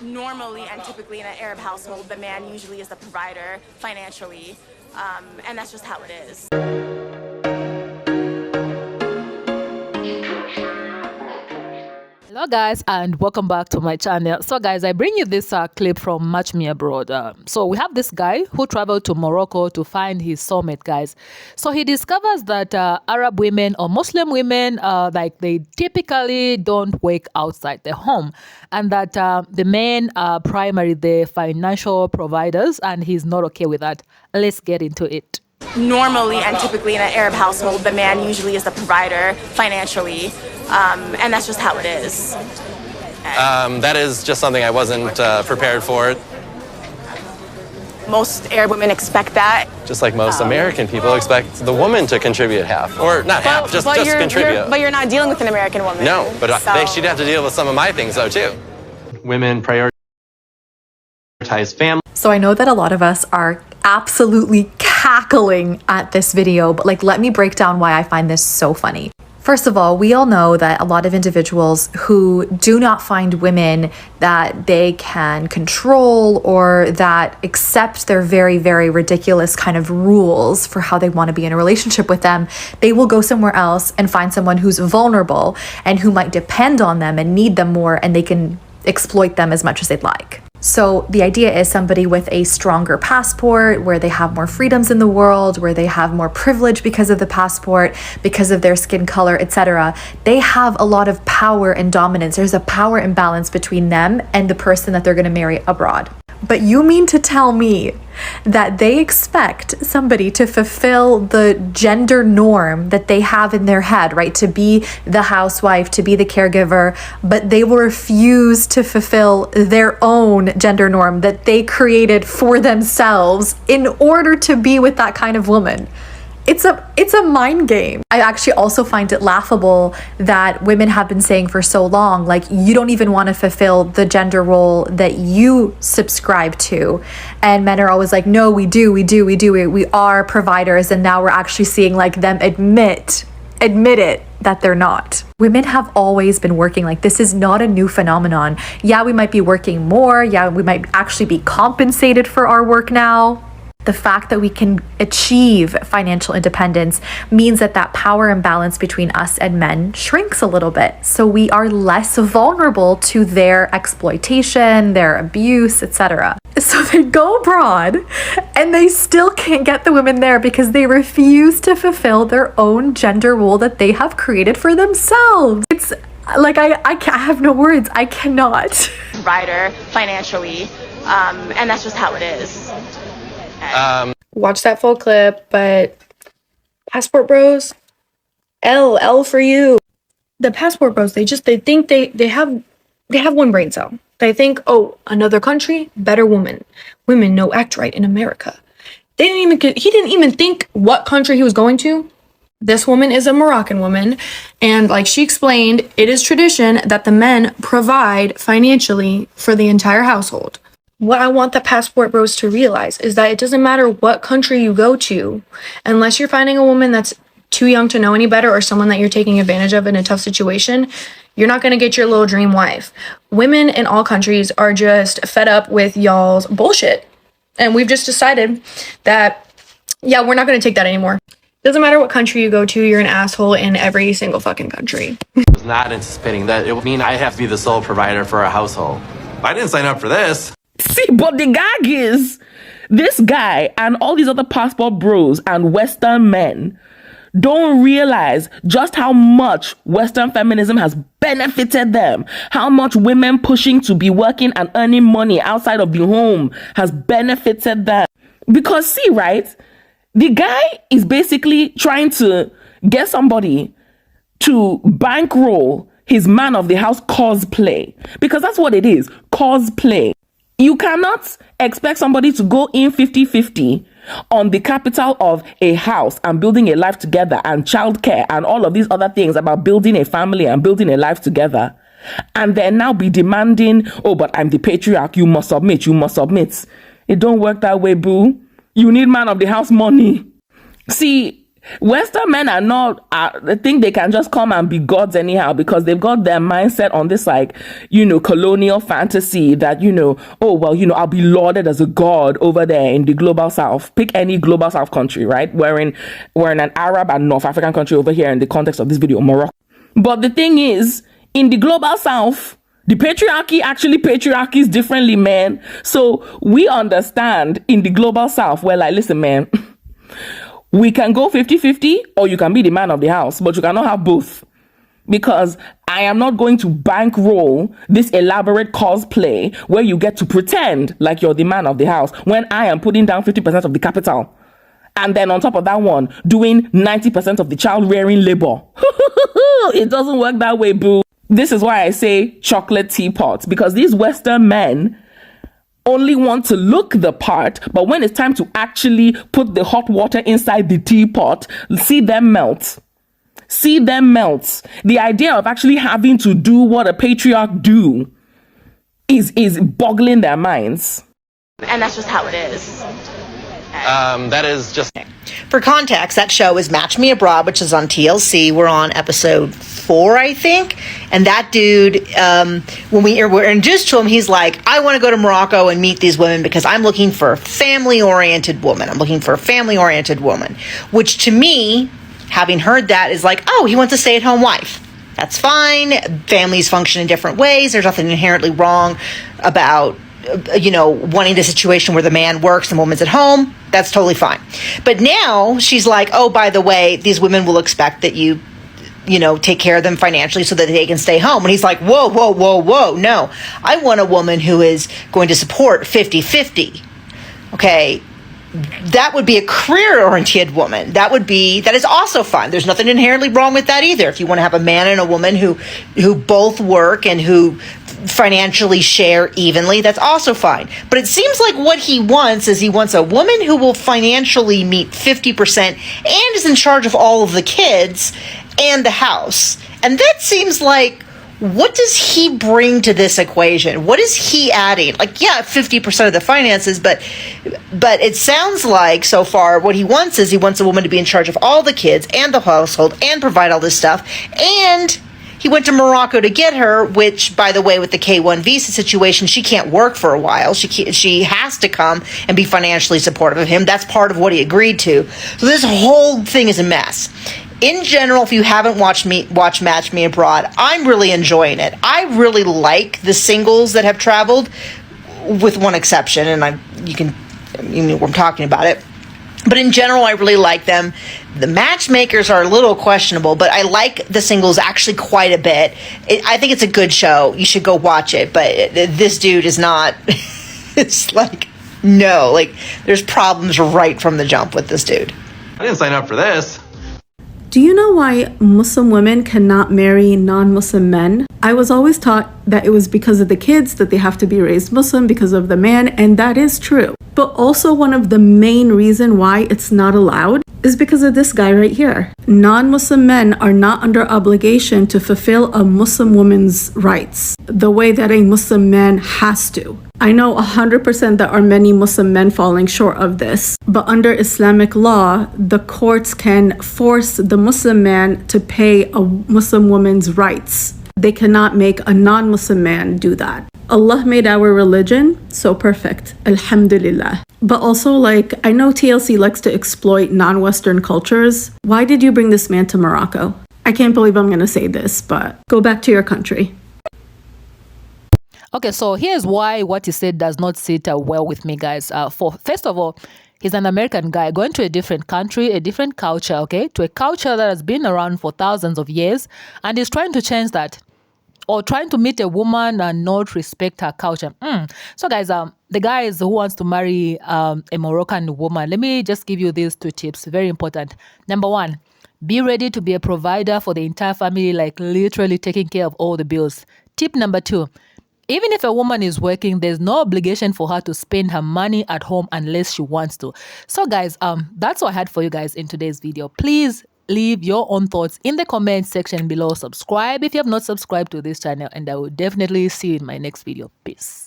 Normally and typically in an Arab household, the man usually is the provider financially, and that's just how it is. Hello guys, and welcome back to my channel. So guys, I bring you this clip from Match Me Abroad. So we have this guy who traveled to Morocco to find his soulmate, guys. So he discovers that Arab women or Muslim women, like they typically don't work outside their home, and that the men are primarily the financial providers, and he's not okay with that. Let's get into it. Normally and typically in an Arab household, the man usually is the provider financially, and that's just how it is. That is just something I wasn't prepared for. Most Arab women expect that. Just like most American people expect the woman to contribute half. Or not half, just contribute. But you're not dealing with an American woman. No, but she'd have to deal with some of my things though too. Women prioritize family. So I know that a lot of us are absolutely cackling at this video, but like, let me break down why I find this so funny. First of all, we all know that a lot of individuals who do not find women that they can control or that accept their very, very ridiculous kind of rules for how they want to be in a relationship with them, they will go somewhere else and find someone who's vulnerable and who might depend on them and need them more, and they can exploit them as much as they'd like. So the idea is somebody with a stronger passport, where they have more freedoms in the world, where they have more privilege because of the passport, because of their skin color, etc. They have a lot of power and dominance. There's a power imbalance between them and the person that they're going to marry abroad. But you mean to tell me that they expect somebody to fulfill the gender norm that they have in their head, right? To be the housewife, to be the caregiver, but they will refuse to fulfill their own gender norm that they created for themselves in order to be with that kind of woman. It's a mind game. I actually also find it laughable that women have been saying for so long, like, you don't even want to fulfill the gender role that you subscribe to. And men are always like, no, we do. We are providers. And now we're actually seeing like them admit it that they're not. Women have always been working. Like, this is not a new phenomenon. Yeah, we might be working more. Yeah, we might actually be compensated for our work now. The fact that we can achieve financial independence means that that power imbalance between us and men shrinks a little bit. So we are less vulnerable to their exploitation, their abuse, etc. So they go abroad and they still can't get the women there because they refuse to fulfill their own gender role that they have created for themselves. It's like, I have no words. I cannot. Provider financially, and that's just how it is. Watch that full clip, but Passport Bros, L for you. The Passport Bros, they think they have one brain cell. They think, oh, another country, better woman. Women no act right in America. He didn't even think what country he was going to. This woman is a Moroccan woman, and like she explained, it is tradition that the men provide financially for the entire household. What I want the Passport Bros to realize is that it doesn't matter what country you go to, unless you're finding a woman that's too young to know any better or someone that you're taking advantage of in a tough situation, you're not going to get your little dream wife. Women in all countries are just fed up with y'all's bullshit. And we've just decided that, yeah, we're not going to take that anymore. Doesn't matter what country you go to, you're an asshole in every single fucking country. I was not anticipating that it would mean I have to be the sole provider for a household. I didn't sign up for this. See, but the gag is, this guy and all these other Passport Bros and Western men don't realize just how much Western feminism has benefited them, how much women pushing to be working and earning money outside of the home has benefited them. Because see, right, the guy is basically trying to get somebody to bankroll his man of the house cosplay, because that's what it is, cosplay. You cannot expect somebody to go in 50-50 on the capital of a house and building a life together and childcare and all of these other things about building a family and building a life together, and then now be demanding, oh, but I'm the patriarch, you must submit. It don't work that way, boo. You need man of the house money. See, Western men are not, they think they can just come and be gods anyhow because they've got their mindset on this, like, colonial fantasy that, oh, well, I'll be lauded as a god over there in the global south. Pick any global south country, right? We're in an Arab and North African country over here in the context of this video, Morocco. But the thing is, in the global south, the patriarchy actually patriarchies differently, man. So we understand in the global south, we're like, listen, man, we can go 50-50 or you can be the man of the house, but you cannot have both. Because I am not going to bankroll this elaborate cosplay where you get to pretend like you're the man of the house when I am putting down 50% of the capital. And then on top of that one, doing 90% of the child rearing labor. It doesn't work that way, boo. This is why I say chocolate teapot, because these Western men only want to look the part, but when it's time to actually put the hot water inside the teapot, see them melt. See them melt. The idea of actually having to do what a patriarch do is boggling their minds. And that's just how it is. That is just... For context, that show is Match Me Abroad, which is on TLC. We're on episode 4, I think. And that dude, when we were introduced to him, he's like, I want to go to Morocco and meet these women because I'm looking for a family-oriented woman. I'm looking for a family-oriented woman. Which to me, having heard that, is like, oh, he wants a stay-at-home wife. That's fine. Families function in different ways. There's nothing inherently wrong about wanting a situation where the man works and the woman's at home. That's totally fine. But now she's like, oh, by the way, these women will expect that you take care of them financially so that they can stay home. And he's like, whoa, whoa, whoa, whoa. No, I want a woman who is going to support 50-50. Okay. That would be a career-oriented woman. That is also fine. There's nothing inherently wrong with that either. If you want to have a man and a woman who both work and who financially share evenly, that's also fine. But it seems like what he wants is he wants a woman who will financially meet 50% and is in charge of all of the kids and the house. And that seems like, what does he bring to this equation? What is he adding? Like, yeah, 50% of the finances, but it sounds like so far what he wants is he wants a woman to be in charge of all the kids and the household and provide all this stuff. And he went to Morocco to get her, which, by the way, with the K-1 visa situation, she can't work for a while. She has to come and be financially supportive of him. That's part of what he agreed to. So this whole thing is a mess. In general, if you haven't watched Match Me Abroad, I'm really enjoying it. I really like the singles that have traveled, with one exception, and you know what I'm talking about it. But in general, I really like them. The matchmakers are a little questionable, but I like the singles actually quite a bit. I think it's a good show. You should go watch it. But this dude is not. It's like, no, like there's problems right from the jump with this dude. I didn't sign up for this. Do you know why Muslim women cannot marry non-Muslim men? I was always taught that it was because of the kids, that they have to be raised Muslim because of the man, and that is true. But also one of the main reason why it's not allowed is because of this guy right here. Non-Muslim men are not under obligation to fulfill a Muslim woman's rights the way that a Muslim man has to. I know 100% there are many Muslim men falling short of this, but under Islamic law, the courts can force the Muslim man to pay a Muslim woman's rights. They cannot make a non-Muslim man do that. Allah made our religion so perfect, alhamdulillah. But also, I know TLC likes to exploit non-Western cultures. Why did you bring this man to Morocco? I can't believe I'm gonna say this, but go back to your country. Okay, so here's why what he said does not sit well with me, guys. First of all, he's an American guy going to a different country, a different culture, okay? To a culture that has been around for thousands of years, and he's trying to change that. Or trying to meet a woman and not respect her culture. So guys, the guys who wants to marry a Moroccan woman, let me just give you these 2 tips, very important. Number 1, be ready to be a provider for the entire family, like literally taking care of all the bills. Tip number 2, even if a woman is working, there's no obligation for her to spend her money at home unless she wants to. So guys, that's what I had for you guys in today's video. Please leave your own thoughts in the comment section below. Subscribe if you have not subscribed to this channel, and I will definitely see you in my next video. Peace.